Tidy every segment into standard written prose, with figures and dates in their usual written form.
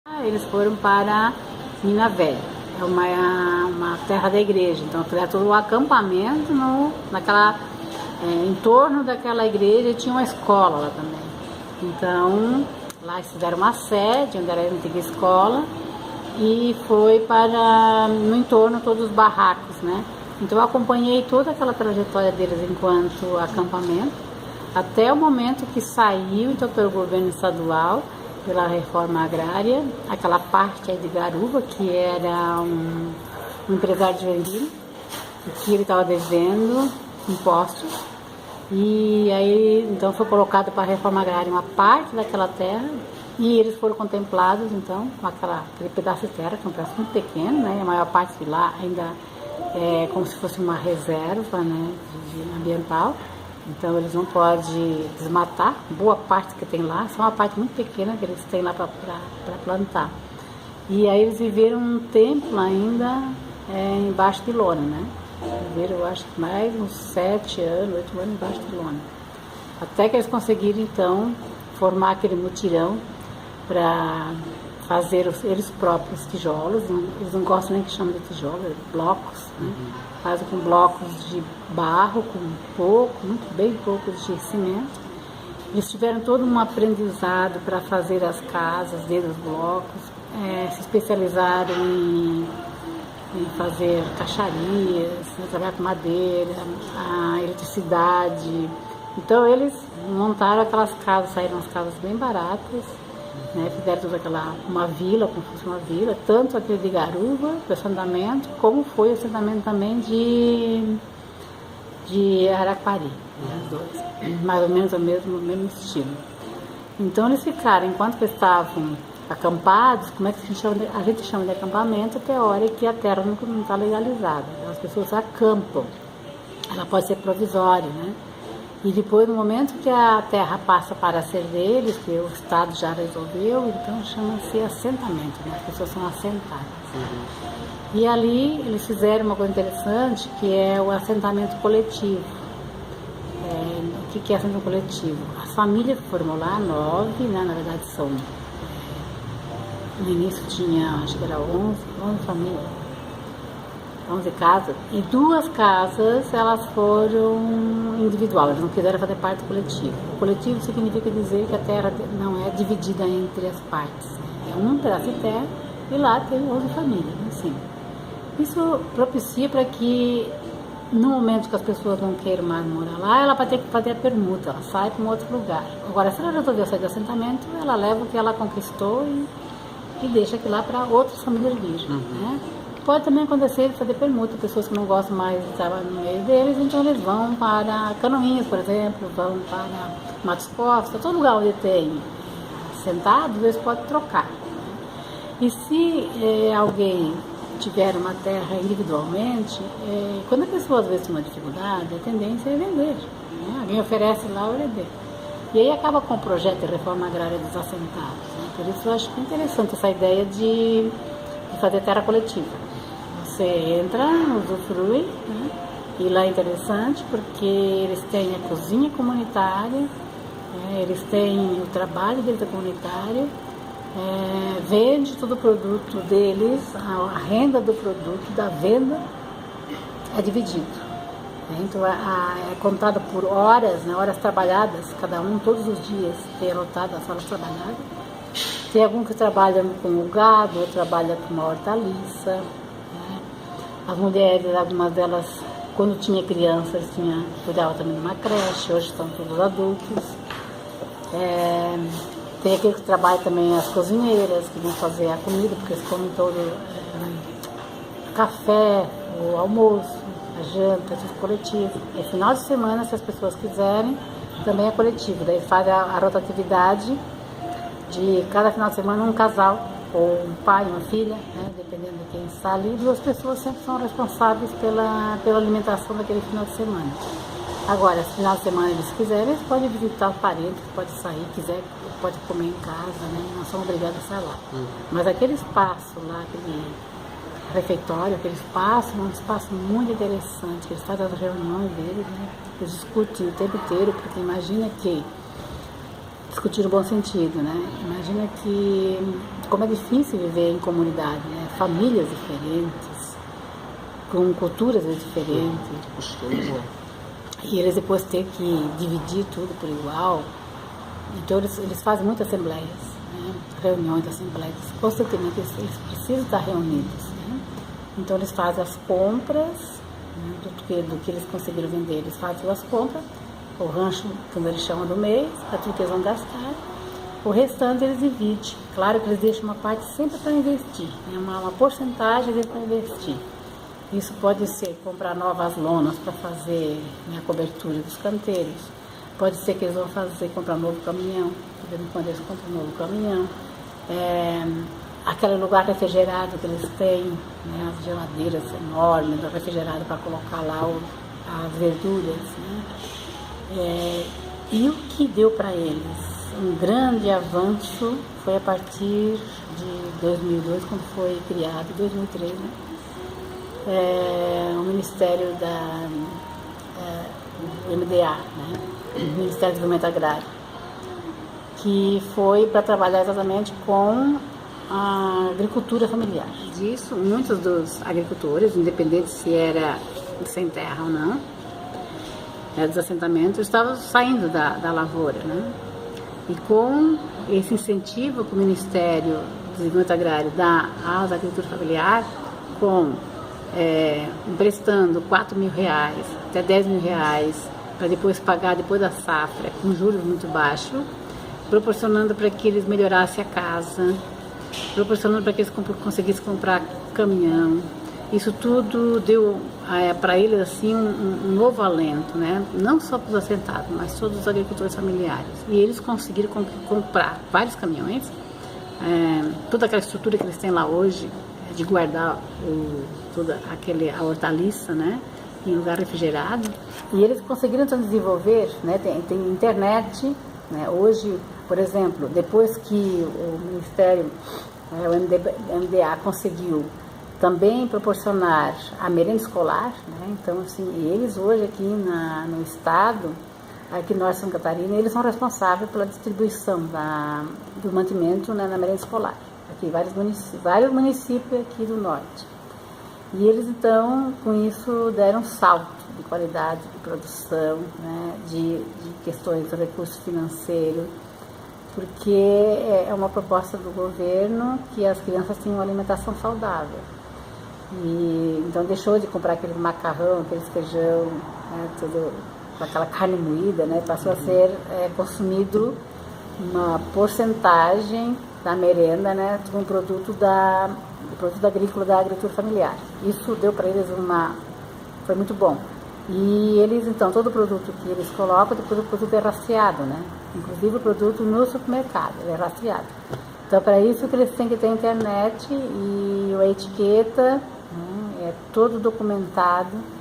Eles foram para Mina Velha, é uma terra da igreja, então fizeram todo o acampamento em torno daquela igreja. Tinha uma escola lá também, então lá eles fizeram uma sede onde era a antiga escola e foi para no entorno todos os barracos, né? Então eu acompanhei toda aquela trajetória deles enquanto acampamento até o momento que saiu então pelo governo estadual, pela reforma agrária, aquela parte aí de Garuva, que era um empresário de Joinville, que ele estava devendo impostos, e aí então foi colocado para a reforma agrária uma parte daquela terra, e eles foram contemplados então com aquele pedaço de terra, que é um pedaço muito pequeno, né? A maior parte de lá ainda é como se fosse uma reserva, né, ambiental. Então eles não podem desmatar, boa parte que tem lá, só uma parte muito pequena que eles têm lá para plantar. E aí eles viveram um tempo ainda embaixo de lona, né? Viveram, eu acho que mais uns 7 anos, 8 anos embaixo de lona. Até que eles conseguiram então formar aquele mutirão para fazer eles próprios tijolos. Eles não gostam nem que chamam de tijolos, blocos, né? Fazem com blocos de barro, bem poucos de cimento. Eles tiveram todo um aprendizado para fazer as casas dentro dos blocos, se especializaram em fazer caixarias, trabalhar com madeira, a eletricidade. Então eles montaram aquelas casas, saíram umas casas bem baratas, né? Fizeram toda uma vila, como se fosse uma vila, tanto aquele de Garuva, o assentamento, como foi o assentamento também de Araquari, os dois, mais ou menos o mesmo estilo. Então eles ficaram, enquanto eles estavam acampados, como é que a gente chama de acampamento até a hora que a terra não está legalizada. As pessoas acampam, ela pode ser provisória, né? E depois, no momento que a terra passa para ser deles, que o Estado já resolveu, então chama-se assentamento, né? As pessoas são assentadas. E ali eles fizeram uma coisa interessante, que é o assentamento coletivo. O que é assentamento coletivo? As famílias foram lá, 9, né? Na verdade são... No início tinha, acho que era 11 famílias. 11 casas, e 2 casas elas foram individual, eles não quiseram fazer parte do coletivo. O coletivo significa dizer que a terra não é dividida entre as partes, é um pedaço de terra e lá tem 11 famílias, assim. Isso propicia para que no momento que as pessoas não queiram mais morar lá, ela vai ter que fazer a permuta, ela sai para um outro lugar. Agora, se ela resolveu sair do assentamento, ela leva o que ela conquistou e deixa aquilo lá para outras famílias virgens, né? Pode também acontecer de fazer permuta, pessoas que não gostam mais de estar no meio deles, então eles vão para Canoinhas, por exemplo, vão para Matos Costa, todo lugar onde tem sentados, eles podem trocar. E se alguém tiver uma terra individualmente, quando a pessoa às vezes tem uma dificuldade, a tendência é vender, né? Alguém oferece lá o vender. E aí acaba com o projeto de reforma agrária dos assentados, né? Por isso eu acho que é interessante essa ideia de fazer terra coletiva. Você entra, usufrui, né? E lá é interessante porque eles têm a cozinha comunitária, eles têm o trabalho deles comunitário, vende todo o produto deles, a renda do produto, da venda, é dividido. Então é contada por horas, né? Horas trabalhadas, cada um todos os dias tem anotado as horas trabalhadas. Tem algum que trabalha com o gado, outro trabalha com uma hortaliça, né? As mulheres, algumas delas, quando tinha crianças, cuidavam também de uma creche, hoje estão todos adultos. Tem aquele que trabalha também as cozinheiras, que vão fazer a comida, porque eles comem todo o café, o almoço, a janta, tudo coletivo. E final de semana, se as pessoas quiserem, também é coletivo. Daí faz a rotatividade de cada final de semana um casal, ou um pai, uma filha, né, dependendo de quem está ali, 2 pessoas sempre são responsáveis pela alimentação daquele final de semana. Agora, se final de semana eles quiserem, eles podem visitar parentes, podem sair, quiser, pode comer em casa, né, não são obrigados a sair lá. Mas aquele espaço lá, aquele refeitório, aquele espaço, é um espaço muito interessante, eles fazem as reuniões deles, né, eles discutem o tempo inteiro, porque imagina que discutir no bom sentido, né? Imagina que como é difícil viver em comunidade, né? Famílias diferentes, com culturas diferentes, e eles depois ter que dividir tudo por igual. Então eles fazem muitas assembleias, né? Reuniões, assembleias, constantemente eles precisam estar reunidos, né? Então eles fazem as compras, né, do que eles conseguiram vender, eles fazem as compras, o rancho, como eles chamam, do mês, para tudo que eles vão gastar. O restante eles dividem. Claro que eles deixam uma parte sempre para investir, né? Uma porcentagem deles para investir. Isso pode ser comprar novas lonas para fazer, né, a cobertura dos canteiros. Pode ser que eles vão comprar um novo caminhão, de vez em quando eles compram um novo caminhão. Aquele lugar refrigerado que eles têm, né, as geladeiras enormes, refrigerado para colocar lá as verduras, né? E o que deu para eles um grande avanço foi a partir de 2002, quando foi criado, 2003, né? O Ministério do MDA, né? Ministério do Desenvolvimento Agrário, que foi para trabalhar exatamente com a agricultura familiar. Disso, muitos dos agricultores, independente se era sem terra ou não, dos assentamentos, estavam saindo da lavoura, né? E com esse incentivo que o Ministério do Desenvolvimento Agrário dá à agricultura familiar, emprestando R$4.000 até R$10.000 para depois pagar depois da safra com juros muito baixos, proporcionando para que eles melhorassem a casa, proporcionando para que eles conseguissem comprar caminhão. Isso tudo deu para eles assim um novo alento, né? Não só para os assentados, mas todos os agricultores familiares. E eles conseguiram comprar vários caminhões, toda aquela estrutura que eles têm lá hoje, de guardar toda a hortaliça, né, em lugar refrigerado. E eles conseguiram então desenvolver, né, tem internet, né, hoje, por exemplo, depois que o Ministério, o MDA conseguiu também proporcionar a merenda escolar, né, então assim, eles hoje aqui no estado, aqui no Norte de Santa Catarina, eles são responsáveis pela distribuição do mantimento, né, na merenda escolar. Aqui vários municípios aqui do norte. E eles então, com isso, deram um salto de qualidade de produção, né, de questões de recurso financeiro, porque é uma proposta do governo que as crianças tenham uma alimentação saudável. E então deixou de comprar aquele macarrão, aquele feijão, né, tudo com aquela carne moída, né, passou a ser consumido uma porcentagem da merenda, né, de um produto agrícola, da agricultura familiar. Isso deu para eles foi muito bom. E eles, então, todo o produto que eles colocam, depois o produto é rastreado, né? Inclusive o produto no supermercado, ele é rastreado. Então, para isso que eles têm que ter internet e a etiqueta, né, é todo documentado.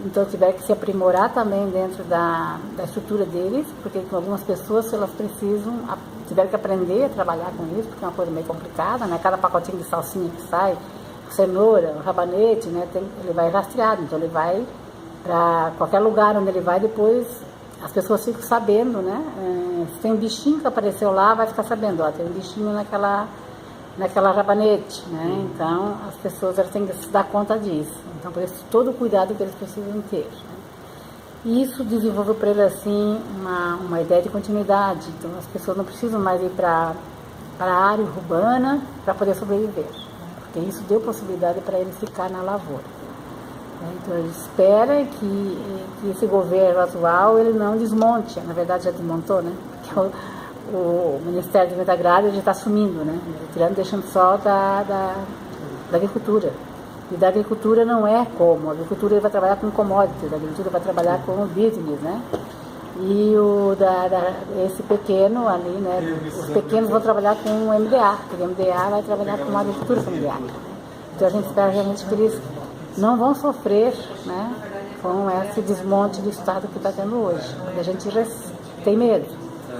Então tiveram que se aprimorar também dentro da estrutura deles, porque com algumas pessoas elas tiveram que aprender a trabalhar com isso, porque é uma coisa meio complicada, né? Cada pacotinho de salsinha que sai, cenoura, rabanete, né? Ele vai rastreado, então ele vai para qualquer lugar onde ele vai, depois as pessoas ficam sabendo, né? Se tem um bichinho que apareceu lá, vai ficar sabendo, ó, tem um bichinho naquela rabanete, né? Então as pessoas elas têm que se dar conta disso. Então, por isso, todo o cuidado que eles precisam ter. Né? E isso desenvolveu para eles, assim, uma ideia de continuidade. Então, as pessoas não precisam mais ir para a área urbana para poder sobreviver. Né? Porque isso deu possibilidade para eles ficar na lavoura. Né? Então, eles esperam que esse governo atual ele não desmonte. Na verdade, já desmontou, né? Porque o Ministério do Desenvolvimento Agrário já está sumindo, né? Tirando, deixando só da agricultura. E da agricultura não é como, a agricultura vai trabalhar com commodities, a agricultura vai trabalhar com business, né? E esse pequeno ali, né? Os pequenos vão trabalhar com o MDA, porque o MDA vai trabalhar com a agricultura familiar. Então a gente espera realmente que eles não vão sofrer, né, com esse desmonte do Estado que está tendo hoje. A gente tem medo,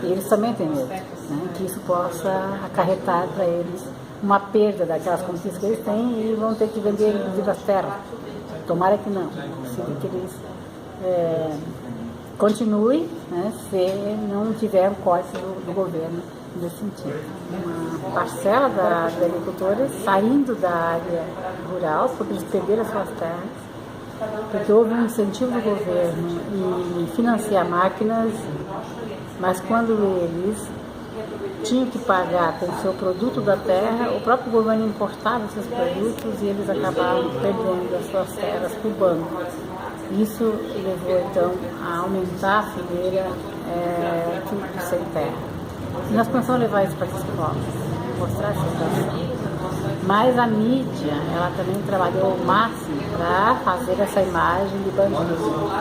e eles também têm medo, né, que isso possa acarretar para eles uma perda daquelas conquistas que eles têm e vão ter que vender inclusive as terras. Tomara que não. Que eles continue, né, se não tiver um corte do governo nesse sentido. Uma parcela dos agricultores saindo da área rural, porque eles perderam as suas terras, porque houve um incentivo do governo em financiar máquinas, mas quando eles tinham que pagar com o seu produto da terra, o próprio governo importava esses produtos e eles acabavam perdendo as suas terras para o banco. Isso levou então a aumentar a fileira tudo sem terra. E nós começamos a levar isso para as escolas, mostrar essa situação. Mas a mídia, ela também trabalhou ao máximo para fazer essa imagem de bandido.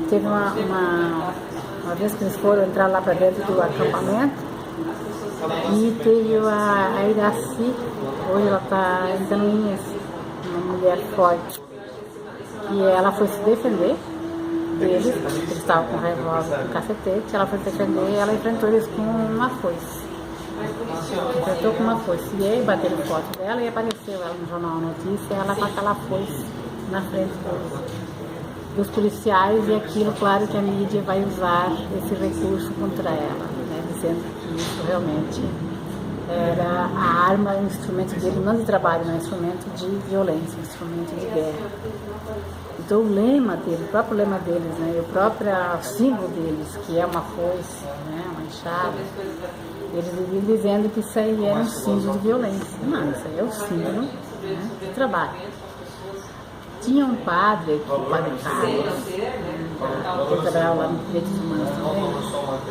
Teve uma vez que eles foram entrar lá para dentro do acampamento e teve a Iraci, hoje ela está em Canoinhas, uma mulher forte, e ela foi se defender deles, porque eles estavam com revólver, com cacetete, ela foi se defender e ela enfrentou eles com uma foice. Enfrentou com uma foice. E aí bateram foto dela e apareceu ela no Jornal Notícia, ela com aquela foice na frente dos policiais, e aquilo, claro que a mídia vai usar esse recurso contra ela, né, dizendo que isso realmente era a arma, um instrumento dele, não de trabalho, mas um instrumento de violência, um instrumento de guerra. Então o lema deles, o próprio lema deles, né, e o próprio símbolo deles, que é uma foice, né, uma enxada, eles viviam dizendo que isso aí era um símbolo de violência. Não, isso aí é o símbolo, né, de trabalho. Tinha um padre aqui, o padre Carlos, ele trabalhava lá no Direitos Humanos também,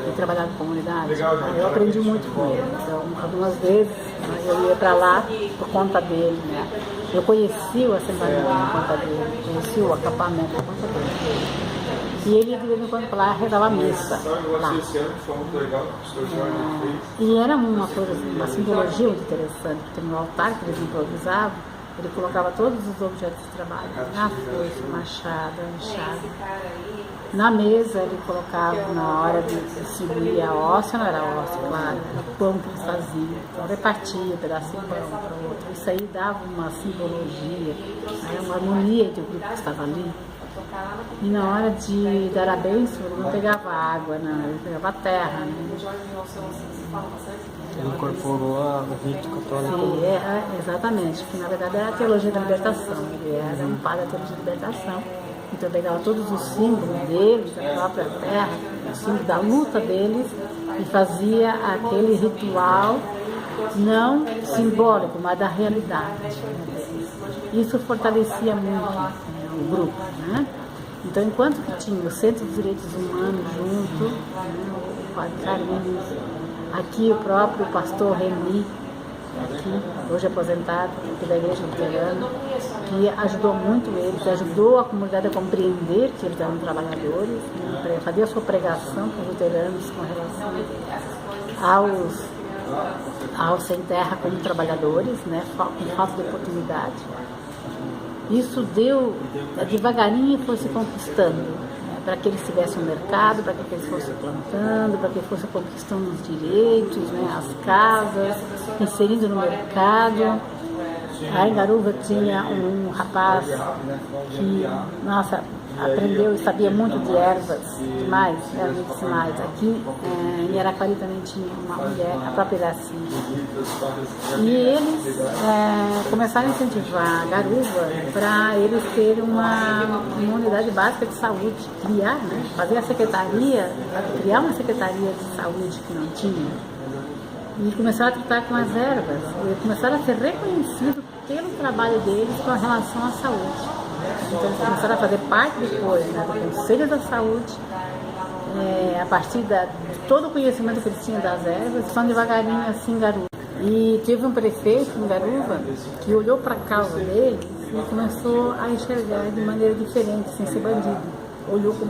ele trabalhava com comunidade. Eu aprendi muito com ele, então algumas vezes eu ia para lá por conta dele, né? Eu conheci o assentamento por conta dele, conheci o acampamento por conta dele. E ele de vez em quando lá rezava missa lá. E era uma coisa, uma simbologia muito interessante, porque no altar que eles improvisavam, ele colocava todos os objetos de trabalho, a foice, o machado, a enxada. Na mesa ele colocava, na hora de distribuir a hóstia, não era hóstia, claro, era o pão que eles faziam. Então repartia um pedaço de pão para o outro. Isso aí dava uma simbologia, né, uma harmonia entre o grupo que estava ali. E na hora de dar a bênção, ele não pegava água, não, ele pegava terra. Né? Ele incorporou o rito católico. Sim, exatamente, porque na verdade era a teologia da libertação, ele era um padre da teologia da libertação. Então eu pegava todos os símbolos deles, a própria terra, o símbolo da luta deles, e fazia aquele ritual não simbólico, mas da realidade. Isso fortalecia muito o grupo, né? Então, enquanto que tinha o Centro dos Direitos Humanos junto, né, o padre Carlinhos, aqui o próprio pastor Remy, aqui, hoje aposentado, aqui da Igreja Luterana, que ajudou muito eles, ajudou a comunidade a compreender que eles eram trabalhadores, né, fazia a sua pregação com os luteranos com relação aos sem terra como trabalhadores, né, com falta de oportunidade. Isso deu, devagarinho foi se conquistando, né, para que eles tivessem um mercado, para que eles fossem plantando, para que eles fossem conquistando os direitos, né, as casas, inserindo no mercado. Aí em Garuva tinha um rapaz que, nossa, aprendeu e sabia muito de ervas demais, ervas medicinais. Aqui em Araquari também tinha uma mulher, a própria Iraci. E eles começaram a incentivar a Garuva para eles terem uma unidade básica de saúde, criar, né? Fazer a secretaria, criar uma secretaria de saúde que não tinha. E começaram a tratar com as ervas, e começaram a ser reconhecidos pelo trabalho deles com relação à saúde. Então eles começaram a fazer parte depois, né, do Conselho da Saúde, a partir de todo o conhecimento que eles tinham das ervas, estão devagarinho assim em Garuva. E teve um prefeito em Garuva que olhou para a causa deles e começou a enxergar de maneira diferente, sem ser bandido. Olhou como